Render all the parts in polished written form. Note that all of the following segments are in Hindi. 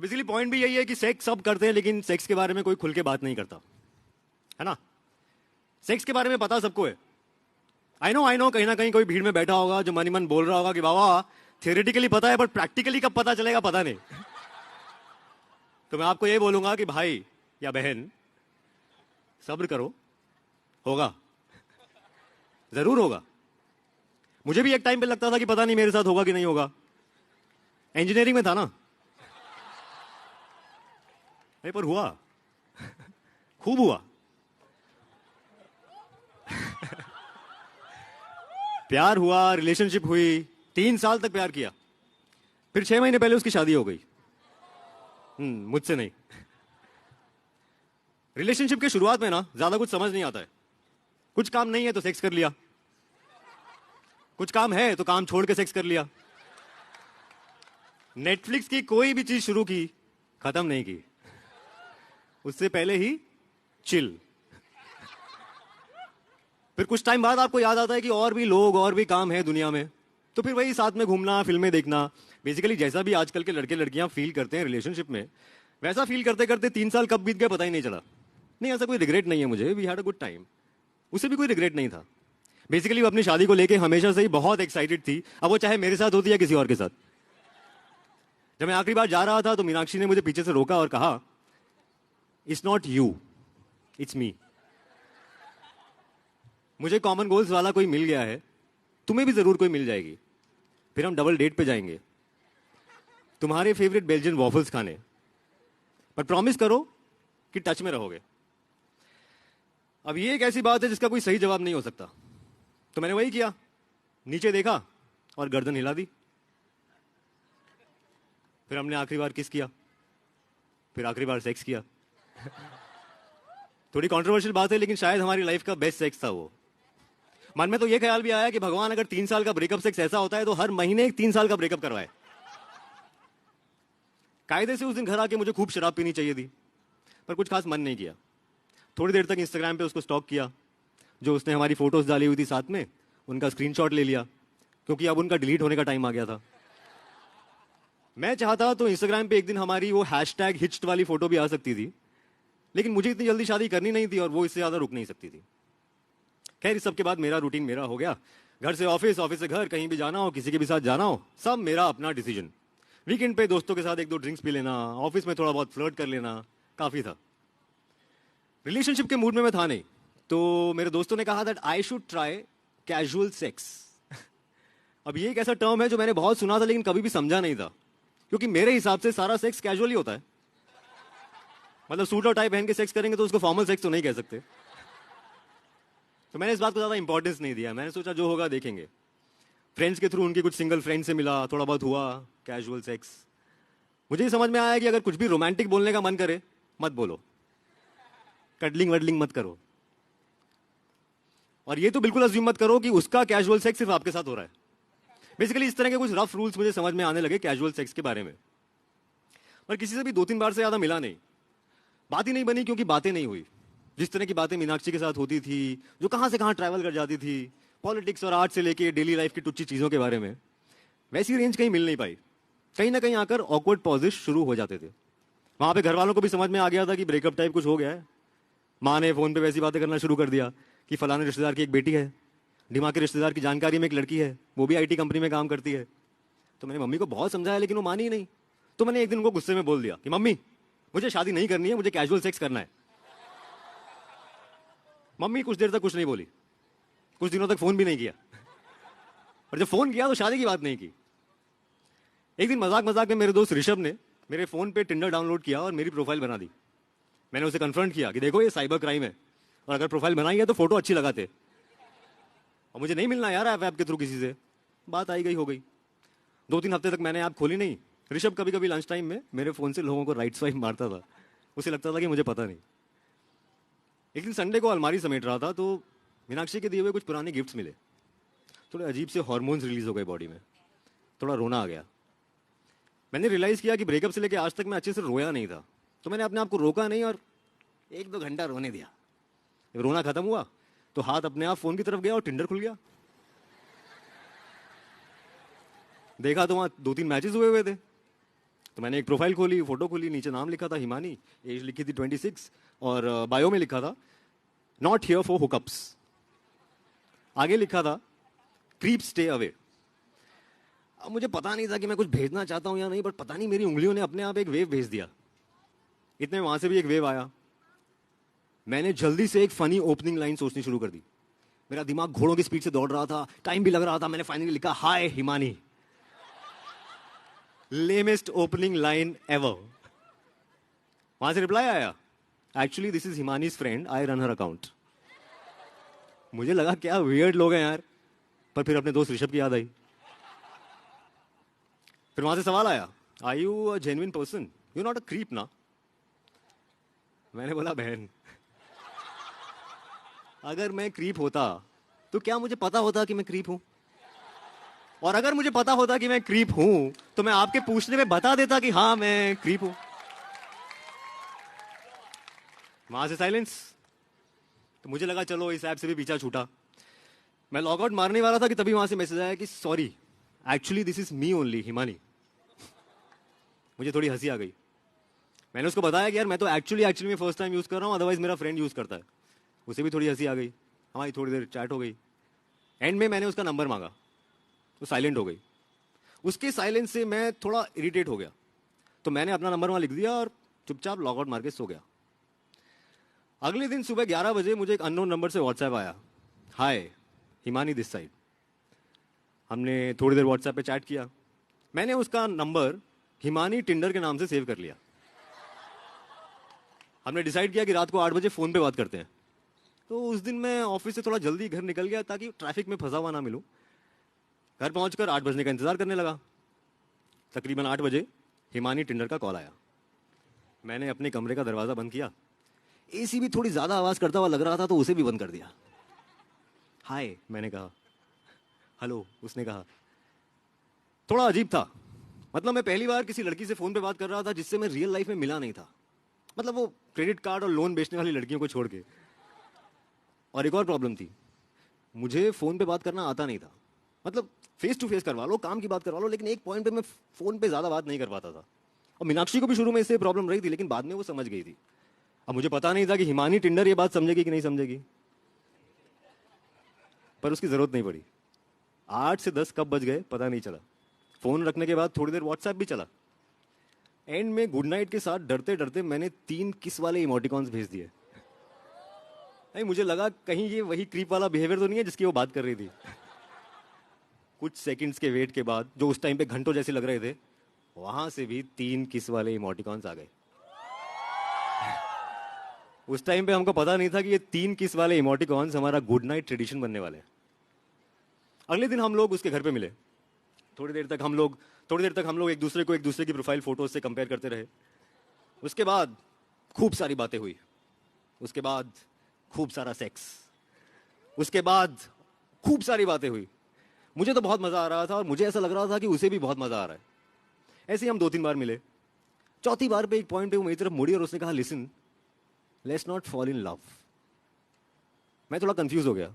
बेसिकली पॉइंट भी यही है कि सेक्स सब करते हैं, लेकिन सेक्स के बारे में कोई खुल के बात नहीं करता, है ना। सेक्स के बारे में पता सबको है। आई नो कहीं ना कहीं कोई भीड़ में बैठा होगा जो मन ही मन बोल रहा होगा कि बाबा थियोरेटिकली पता है, बट प्रैक्टिकली कब पता चलेगा पता नहीं। तो मैं आपको ये बोलूंगा कि भाई या बहन, सब्र करो, होगा, जरूर होगा। मुझे भी एक टाइम पे लगता था कि पता नहीं मेरे साथ होगा कि नहीं होगा। इंजीनियरिंग में था ना, नहीं पर हुआ, खूब हुआ। प्यार हुआ, रिलेशनशिप हुई, 3 साल तक प्यार किया, फिर 6 महीने पहले उसकी शादी हो गई। मुझसे नहीं। रिलेशनशिप की शुरुआत में ना ज्यादा कुछ समझ नहीं आता है। कुछ काम नहीं है तो सेक्स कर लिया, कुछ काम है तो काम छोड़ के सेक्स कर लिया। नेटफ्लिक्स की कोई भी चीज शुरू की, खत्म नहीं की, उससे पहले ही चिल। फिर कुछ टाइम बाद आपको याद आता है कि और भी लोग और भी काम है दुनिया में, तो फिर वही साथ में घूमना, फिल्में देखना। बेसिकली जैसा भी आजकल के लड़के लड़कियां फील करते हैं रिलेशनशिप में, वैसा फील करते करते 3 साल कब बीत गए पता ही नहीं चला। नहीं, ऐसा कोई रिग्रेट नहीं है मुझे, we had a good time. उसे भी कोई रिग्रेट नहीं था। बेसिकली वो अपनी शादी को लेके हमेशा से ही बहुत एक्साइटेड थी, अब वो चाहे मेरे साथ होती या किसी और के साथ। जब मैं आखिरी बार जा रहा था तो मीनाक्षी ने मुझे पीछे से रोका और कहा, it's not you, it's me. मुझे कॉमन गोल्स वाला कोई मिल गया है, तुम्हें भी जरूर कोई मिल जाएगी। फिर हम डबल डेट पे जाएंगे, तुम्हारे फेवरेट बेल्जियन वॉफल्स खाने, पर प्रॉमिस करो कि टच में रहोगे। अब ये एक ऐसी बात है जिसका कोई सही जवाब नहीं हो सकता, तो मैंने वही किया, नीचे देखा और गर्दन हिला दी। फिर हमने आखिरी बार किस किया, फिर आखिरी बार सेक्स किया। थोड़ी कंट्रोवर्शियल बात है, लेकिन शायद हमारी लाइफ का बेस्ट सेक्स था वो। मन में तो ये ख्याल भी आया कि भगवान अगर 3 साल का ब्रेकअप सेक्स ऐसा होता है तो हर महीने एक 3 साल का ब्रेकअप करवाए। कायदे से उस दिन घर आके मुझे खूब शराब पीनी चाहिए थी, पर कुछ खास मन नहीं किया। थोड़ी देर तक इंस्टाग्राम पे उसको स्टॉक किया, जो उसने हमारी फोटोज डाली हुई थी साथ में, उनका स्क्रीनशॉट ले लिया, क्योंकि अब उनका डिलीट होने का टाइम आ गया था। मैं चाहता तो इंस्टाग्राम पे एक दिन हमारी वो हैशटैग हिच्ड वाली फोटो भी आ सकती थी, लेकिन मुझे इतनी जल्दी शादी करनी नहीं थी और वो इससे ज्यादा रुक नहीं सकती थी। खैर, इस सब के बाद मेरा रूटीन मेरा हो गया। घर से ऑफिस, ऑफिस से घर, कहीं भी जाना हो, किसी के भी साथ जाना हो, सब मेरा अपना डिसीजन। वीकेंड पे दोस्तों के साथ 1-2 ड्रिंक्स पी लेना, ऑफिस में थोड़ा बहुत फ्लर्ट कर लेना, काफी था। रिलेशनशिप के मूड में मैं था नहीं, तो मेरे दोस्तों ने कहा that I should try casual sex. अब ये एक ऐसा टर्म है जो मैंने बहुत सुना था लेकिन कभी भी समझा नहीं था, क्योंकि मेरे हिसाब से सारा सेक्स कैजुअली होता है। मतलब सूट और टाई पहन के सेक्स करेंगे तो उसको फॉर्मल सेक्स तो नहीं कह सकते। तो मैंने इस बात को ज्यादा इंपॉर्टेंस नहीं दिया। मैंने सोचा जो होगा देखेंगे। फ्रेंड्स के थ्रू उनके कुछ सिंगल फ्रेंड से मिला, थोड़ा बहुत हुआ कैजुअल सेक्स। मुझे ये समझ में आया कि अगर कुछ भी रोमांटिक बोलने का मन करे, मत बोलो, कडलिंग वडलिंग मत करो, और ये तो बिल्कुल अज्यूम मत करो कि उसका कैजुअल सेक्स सिर्फ आपके साथ हो रहा है। बेसिकली इस तरह के कुछ रफ रूल्स मुझे समझ में आने लगे कैजुअल सेक्स के बारे में। पर किसी से भी 2-3 बार से ज्यादा मिला नहीं, बात ही नहीं बनी, क्योंकि बातें नहीं हुई। जिस तरह की बातें मीनाक्षी के साथ होती थी, जो कहां से कहां ट्रैवल कर जाती थी, पॉलिटिक्स और आर्ट से लेके डेली लाइफ की टुच्ची चीजों के बारे में, वैसी रेंज कहीं मिल नहीं पाई। कहीं ना कहीं आकर ऑकवर्ड पॉजेस शुरू हो जाते थे। वहां पे घर वालों को भी समझ में आ गया था कि ब्रेकअप टाइप कुछ हो गया है। माँ ने फोन पे वैसी बातें करना शुरू कर दिया कि फलाने रिश्तेदार की एक बेटी है, दिमाग के रिश्तेदार की जानकारी में एक लड़की है, वो भी आईटी कंपनी में काम करती है। तो मैंने मम्मी को बहुत समझाया लेकिन वो मानी ही नहीं। तो मैंने एक दिन उनको गुस्से में बोल दिया कि मम्मी, मुझे शादी नहीं करनी है, मुझे कैजुअल सेक्स करना है। मम्मी कुछ देर तक कुछ नहीं बोली, कुछ दिनों तक फोन भी नहीं किया, और जब फोन किया तो शादी की बात नहीं की। एक दिन मजाक मजाक में मेरे दोस्त ऋषभ ने मेरे फोन पे टिंडर डाउनलोड किया और मेरी प्रोफाइल बना दी। मैंने उसे कन्फ्रंट किया कि देखो ये साइबर क्राइम है, और अगर प्रोफाइल बनाई है तो फोटो अच्छी लगाते, और मुझे नहीं मिलना यार ऐप के थ्रू किसी से। बात आई गई हो गई। 2-3 हफ्ते तक मैंने ऐप खोली नहीं। ऋषभ कभी कभी लंच टाइम में मेरे फोन से लोगों को राइट स्वाइप मारता था, उसे लगता था कि मुझे पता नहीं। एक दिन संडे को अलमारी समेट रहा था तो मीनाक्षी के दिए हुए कुछ पुराने गिफ्ट्स मिले। थोड़े अजीब से हार्मोन्स रिलीज हो गए बॉडी में, थोड़ा रोना आ गया। मैंने रियलाइज किया कि ब्रेकअप से लेकर आज तक मैं अच्छे से रोया नहीं था, तो मैंने अपने आप को रोका नहीं और 1-2 घंटा रोने दिया। जब रोना खत्म हुआ तो हाथ अपने आप फोन की तरफ गया और टिंडर खुल गया। देखा तो वहां 2-3 मैचेस हुए हुए थे। तो मैंने एक प्रोफाइल खोली, फोटो खोली, नीचे नाम लिखा था हिमानी, एज लिखी थी 26 और बायो में लिखा था नॉट हियर फॉर हुकअप्स। आगे लिखा था क्रीप स्टे अवे। अब मुझे पता नहीं था कि मैं कुछ भेजना चाहता हूं या नहीं, बट पता नहीं मेरी उंगलियों ने अपने आप एक वेव भेज दिया। इतने में वहां से भी एक वेव आया। मैंने जल्दी से एक फनी ओपनिंग लाइन सोचनी शुरू कर दी। मेरा दिमाग घोड़ों की स्पीड से दौड़ रहा था, टाइम भी लग रहा था। मैंने फाइनली लिखा hi Himani. Lamest opening line ever. वहां से रिप्लाई आया, actually this is Himani's friend, I run her account. मुझे लगा क्या वियर्ड लोग हैं यार, पर फिर अपने दोस्त ऋषभ की याद आई। फिर वहां से सवाल आया, are you a genuine person, you not a creep ना। मैंने बोला बहन, अगर मैं क्रीप होता तो क्या मुझे पता होता कि मैं क्रीप हूं? और अगर मुझे पता होता कि मैं क्रीप हूं तो मैं आपके पूछने में बता देता कि हाँ मैं क्रीप हूं। वहां से साइलेंस। तो मुझे लगा चलो इस ऐप से भी पीछा छूटा। मैं लॉग आउट मारने वाला था कि तभी वहां से मैसेज आया कि sorry, actually this is me only Himani. मुझे थोड़ी हंसी आ गई। मैंने उसको बताया कि यार मैं तो एक्चुअली में फर्स्ट टाइम यूज कर रहा हूं, अदरवाइज मेरा फ्रेंड यूज करता है। उसे भी थोड़ी हंसी आ गई। हमारी थोड़ी देर चैट हो गई। एंड में मैंने उसका नंबर मांगा, तो साइलेंट हो गई। उसके साइलेंस से मैं थोड़ा इरिटेट हो गया, तो मैंने अपना नंबर वहां लिख दिया और चुपचाप लॉग आउट मार के सो गया। अगले दिन सुबह 11 बजे मुझे एक अननोन नंबर से व्हाट्सएप आया, हाय हिमानी दिस साइड। हमने थोड़ी देर व्हाट्सएप पे चैट किया। मैंने उसका नंबर हिमानी टिंडर के नाम से सेव कर लिया। हमने डिसाइड किया कि रात को 8 बजे फोन पे बात करते हैं। तो उस दिन मैं ऑफिस से थोड़ा जल्दी घर निकल गया ताकि ट्रैफिक में फंसा हुआ ना मिलूं। घर पहुंचकर 8 बजने का इंतजार करने लगा। तकरीबन 8 बजे हिमानी टिंडर का कॉल आया। मैंने अपने कमरे का दरवाजा बंद किया। एसी भी थोड़ी ज्यादा आवाज करता हुआ लग रहा था, तो उसे भी बंद कर दिया। हाय मैंने कहा। हेलो उसने कहा। थोड़ा अजीब था। मतलब मैं पहली बार किसी लड़की से फोन पे बात कर रहा था जिससे मैं रियल लाइफ में मिला नहीं था। मतलब वो क्रेडिट कार्ड और लोन बेचने वाली लड़कियों को छोड़ के। और एक और प्रॉब्लम थी, मुझे फोन पे बात करना आता नहीं था। मतलब फेस टू फेस करवा लो, काम की बात करवा लो, लेकिन एक पॉइंट पे मैं फोन पे ज्यादा बात नहीं कर पाता था। और मीनाक्षी को भी शुरू में इससे प्रॉब्लम रही थी, लेकिन बाद में वो समझ गई थी। अब मुझे पता नहीं था कि हिमानी टिंडर ये बात समझेगी कि नहीं समझेगी, पर उसकी जरूरत नहीं पड़ी। 8 से 10 कब बज गए पता नहीं चला। फोन रखने के बाद थोड़ी देर व्हाट्सएप भी चला। एंड में गुड नाइट के साथ डरते डरते मैंने 3 किस वाले इमोटिकॉन्स भेज दिए। नहीं, मुझे लगा कहीं ये वही क्रीप वाला बिहेवियर तो नहीं है जिसकी वो बात कर रही थी। कुछ सेकंड्स के वेट के बाद, जो उस टाइम पे घंटों जैसे लग रहे थे, वहां से भी 3 किस वाले इमोटिकॉन्स आ गए। उस टाइम पे हमको पता नहीं था कि ये 3 किस वाले इमोटिकॉन्स हमारा गुड नाइट ट्रेडिशन बनने वाले हैं। अगले दिन हम लोग उसके घर पे मिले। थोड़ी देर तक हम लोग एक दूसरे की प्रोफाइल फोटोज से कंपेयर करते रहे। उसके बाद खूब सारी बातें हुई। उसके बाद खूब सारा सेक्स। उसके बाद खूब सारी बातें हुई। मुझे तो बहुत मजा आ रहा था और मुझे ऐसा लग रहा था कि उसे भी बहुत मजा आ रहा है। ऐसे ही हम 2-3 बार मिले। चौथी बार पे एक पॉइंट पे वो मेरी तरफ मुड़ी और उसने कहा, listen, let's not fall in love. मैं थोड़ा कंफ्यूज हो गया।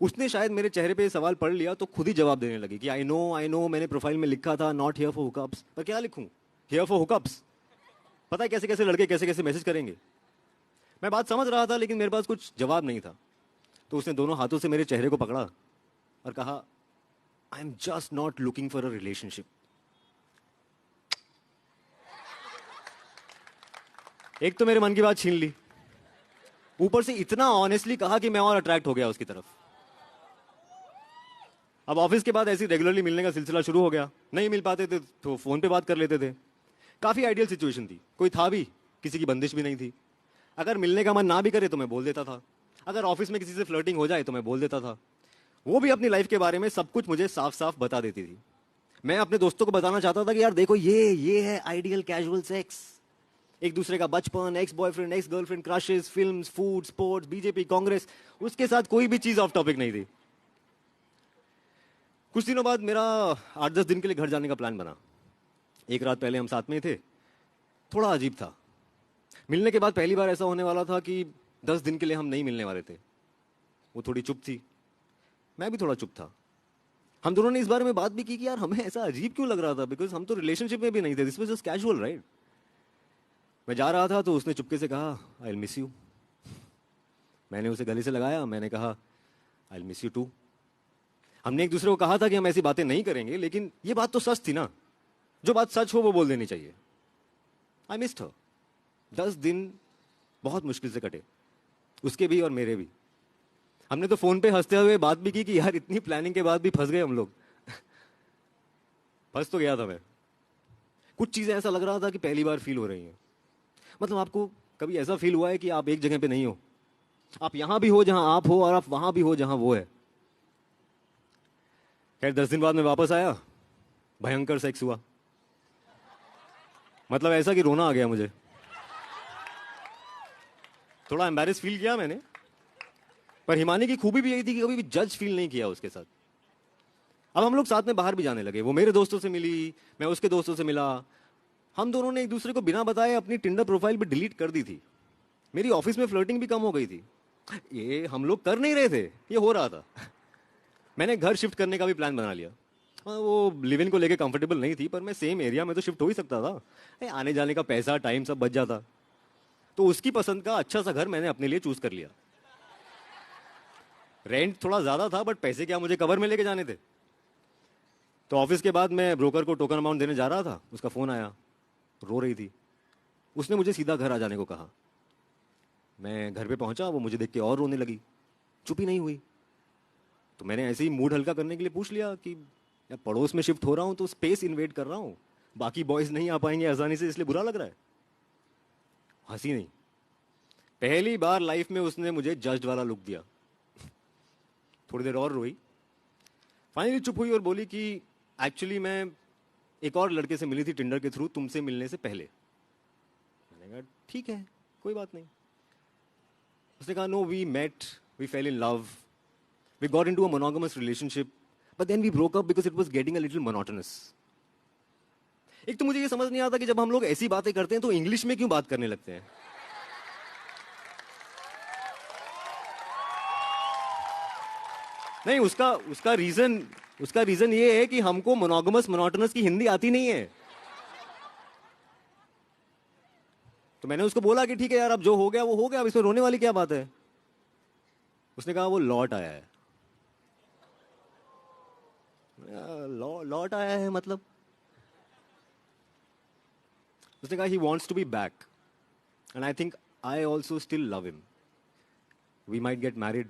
उसने शायद मेरे चेहरे पे सवाल पढ़ लिया, तो खुद ही जवाब देने लगी कि आई नो मैंने प्रोफाइल में लिखा था नॉट हियर फॉर हुकअप्स, पर क्या लिखूं, हियर फॉर हुकअप्स। पता है कैसे कैसे लड़के कैसे कैसे मैसेज करेंगे। मैं बात समझ रहा था, लेकिन मेरे पास कुछ जवाब नहीं था। तो उसने दोनों हाथों से मेरे चेहरे को पकड़ा और कहा, I am just not looking for a relationship. एक तो मेरे मन की बात छीन ली, ऊपर से इतना ऑनेस्टली कहा कि मैं और अट्रैक्ट हो गया उसकी तरफ। अब ऑफिस के बाद ऐसे रेगुलरली मिलने का सिलसिला शुरू हो गया। नहीं मिल पाते थे तो फोन पे बात कर लेते थे। काफी आइडियल सिचुएशन थी, कोई था भी, किसी की बंदिश भी नहीं थी। अगर मिलने का मन ना भी करे तो मैं बोल देता था। अगर ऑफिस में किसी से फ्लर्टिंग हो जाए तो मैं बोल देता था। वो भी अपनी लाइफ के बारे में सब कुछ मुझे साफ साफ बता देती थी। मैं अपने दोस्तों को बताना चाहता था कि यार देखो, ये है आइडियल कैजुअल सेक्स। एक दूसरे का बचपन, ex boyfriend, ex girlfriend, crushes, films, food, sports, BJP, Congress, उसके साथ कोई भी चीज ऑफ टॉपिक नहीं थी। कुछ दिनों बाद मेरा 8-10 दिन के लिए घर जाने का प्लान बना। एक रात पहले हम साथ में ही थे। थोड़ा अजीब था। मिलने के बाद पहली बार ऐसा होने वाला था कि 10 दिन के लिए हम नहीं मिलने वाले थे। वो थोड़ी चुप थी, मैं भी थोड़ा चुप था। हम दोनों ने इस बारे में बात भी की कि यार हमें ऐसा अजीब क्यों लग रहा था, बिकॉज हम तो रिलेशनशिप में भी नहीं थे, this was just casual right. मैं जा रहा था तो उसने चुपके से कहा आई विल मिस यू। मैंने उसे गले से लगाया, मैंने कहा I will miss you too. हमने एक दूसरे को कहा था कि हम ऐसी बातें नहीं करेंगे, लेकिन ये बात तो सच थी ना, जो बात सच हो वो बोल देनी चाहिए। आई मिस्ड हर। 10 दिन बहुत मुश्किल से कटे, उसके भी और मेरे भी। हमने तो फोन पे हंसते हुए बात भी की कि यार इतनी प्लानिंग के बाद भी फंस गए हम लोग। फंस तो गया था मैं। कुछ चीजें ऐसा लग रहा था कि पहली बार फील हो रही हैं। मतलब आपको कभी ऐसा फील हुआ है कि आप एक जगह पे नहीं हो, आप यहां भी हो जहां आप हो और आप वहां भी हो जहां वो है। खैर 10 दिन बाद मैं वापस आया, भयंकर सेक्स हुआ। मतलब ऐसा कि रोना आ गया मुझे, थोड़ा एम्बैरेस फील किया मैंने। पर हिमानी की खूबी भी यही थी कि कभी भी जज फील नहीं किया उसके साथ। अब हम लोग साथ में बाहर भी जाने लगे, वो मेरे दोस्तों से मिली, मैं उसके दोस्तों से मिला। हम दोनों ने एक दूसरे को बिना बताए अपनी टिंडर प्रोफाइल भी डिलीट कर दी थी। मेरी ऑफिस में फ्लर्टिंग भी कम हो गई थी। ये हम लोग कर नहीं रहे थे, ये हो रहा था। मैंने घर शिफ्ट करने का भी प्लान बना लिया। हाँ, वो लिव इन को लेके कंफर्टेबल नहीं थी, पर मैं सेम एरिया में तो शिफ्ट हो ही सकता था। आने जाने का पैसा टाइम सब बच जाता। तो उसकी पसंद का अच्छा सा घर मैंने अपने लिए चूज कर लिया। रेंट थोड़ा ज्यादा था, बट पैसे क्या मुझे कवर में लेके जाने थे। तो ऑफिस के बाद मैं ब्रोकर को टोकन अमाउंट देने जा रहा था, उसका फोन आया, रो रही थी। उसने मुझे सीधा घर आ जाने को कहा। मैं घर पे पहुंचा, वो मुझे देख के और रोने लगी, चुप ही नहीं हुई। तो मैंने ऐसे ही मूड हल्का करने के लिए पूछ लिया कि यार पड़ोस में शिफ्ट हो रहा हूं तो स्पेस इन्वेट कर रहा हूं, बाकी बॉयज नहीं आ पाएंगे आसानी से, इसलिए बुरा लग रहा है। हंसी नहीं। पहली बार लाइफ में उसने मुझे जज्ड वाला लुक दिया। थोड़ी देर और रोई, फाइनली चुप हुई और बोली कि एक्चुअली मैं एक और लड़के से मिली थी टिंडर के थ्रू, तुमसे मिलने से पहले। मैंने कहा ठीक है, कोई बात नहीं। उसने कहा no, we met, we fell in love, we got into a monogamous relationship, but then we broke up because it was getting a little monotonous. एक तो मुझे ये समझ नहीं आता कि जब हम लोग ऐसी बातें करते हैं तो इंग्लिश में क्यों बात करने लगते हैं। नहीं, उसका रीजन ये है कि हमको मोनोगमस मोनोटोनस की हिंदी आती नहीं है। तो मैंने उसको बोला कि ठीक है यार, अब जो हो गया वो हो गया, अब इसमें रोने वाली क्या बात है। उसने कहा वो लौट आया है। लौट आया है मतलब? उसने कहा he wants to be back and I think I also still love him, we might get married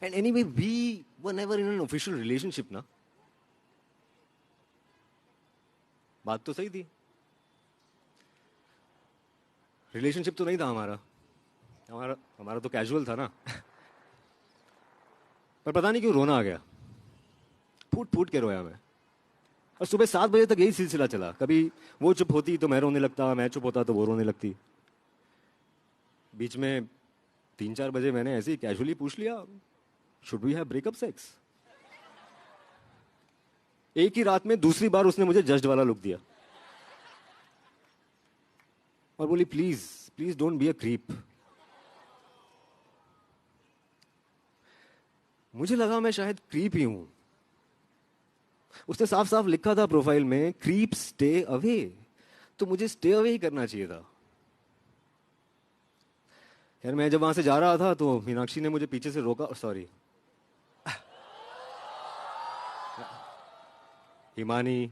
and anyway we were never in an official relationship ना। बात तो सही थी, रिलेशनशिप तो नहीं था हमारा, हमारा हमारा तो कैजुअल था ना। पर पता नहीं क्यों रोना आ गया, फूट फूट के रोया मैं। और सुबह 7 बजे तक यही सिलसिला चला, कभी वो चुप होती तो मैं रोने लगता, मैं चुप होता तो वो रोने लगती। बीच में 3-4 बजे मैंने ऐसे ही कैजुअली पूछ लिया, should we have breakup sex. एक ही रात में दूसरी बार उसने मुझे जज्ड वाला लुक दिया और बोली please please don't be a creep. मुझे लगा मैं शायद क्रीप ही हूं। उसने साफ साफ लिखा था प्रोफाइल में क्रीप स्टे अवे, तो मुझे स्टे अवे ही करना चाहिए था। यार मैं जब वहां से जा रहा था तो मीनाक्षी ने मुझे पीछे से रोका, सॉरी हिमानी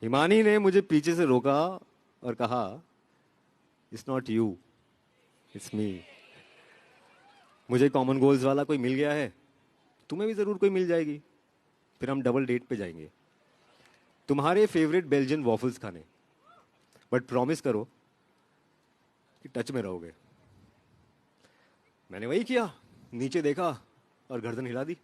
हिमानी ने मुझे पीछे से रोका और कहा it's not you, it's me. मुझे कॉमन गोल्स वाला कोई मिल गया है, तुम्हें भी जरूर कोई मिल जाएगी, फिर हम डबल डेट पे जाएंगे तुम्हारे फेवरेट बेल्जियन वॉफल्स खाने, बट प्रॉमिस करो कि टच में रहोगे। मैंने वही किया, नीचे देखा और गर्दन हिला दी।